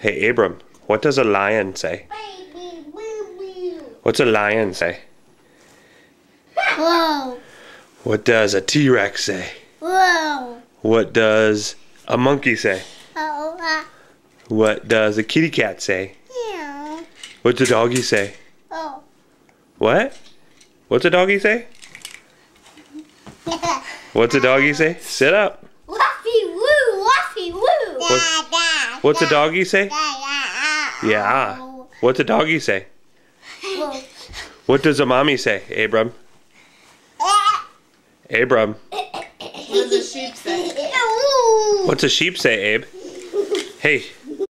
Hey, Abram, what does a lion say? What's a lion say? Whoa. What does a T-Rex say? Whoa. What does a monkey say? Oh. What does a kitty cat say? Yeah. What's a doggy say? Oh. What? What's a doggy say? What's a doggy say? Sit up. Wuffy woo, wuffy woo. What's a doggy say? Yeah. What's a doggy say? What does a mommy say, Abram? Abram. What does a sheep say? What's a sheep say, Abe? Hey.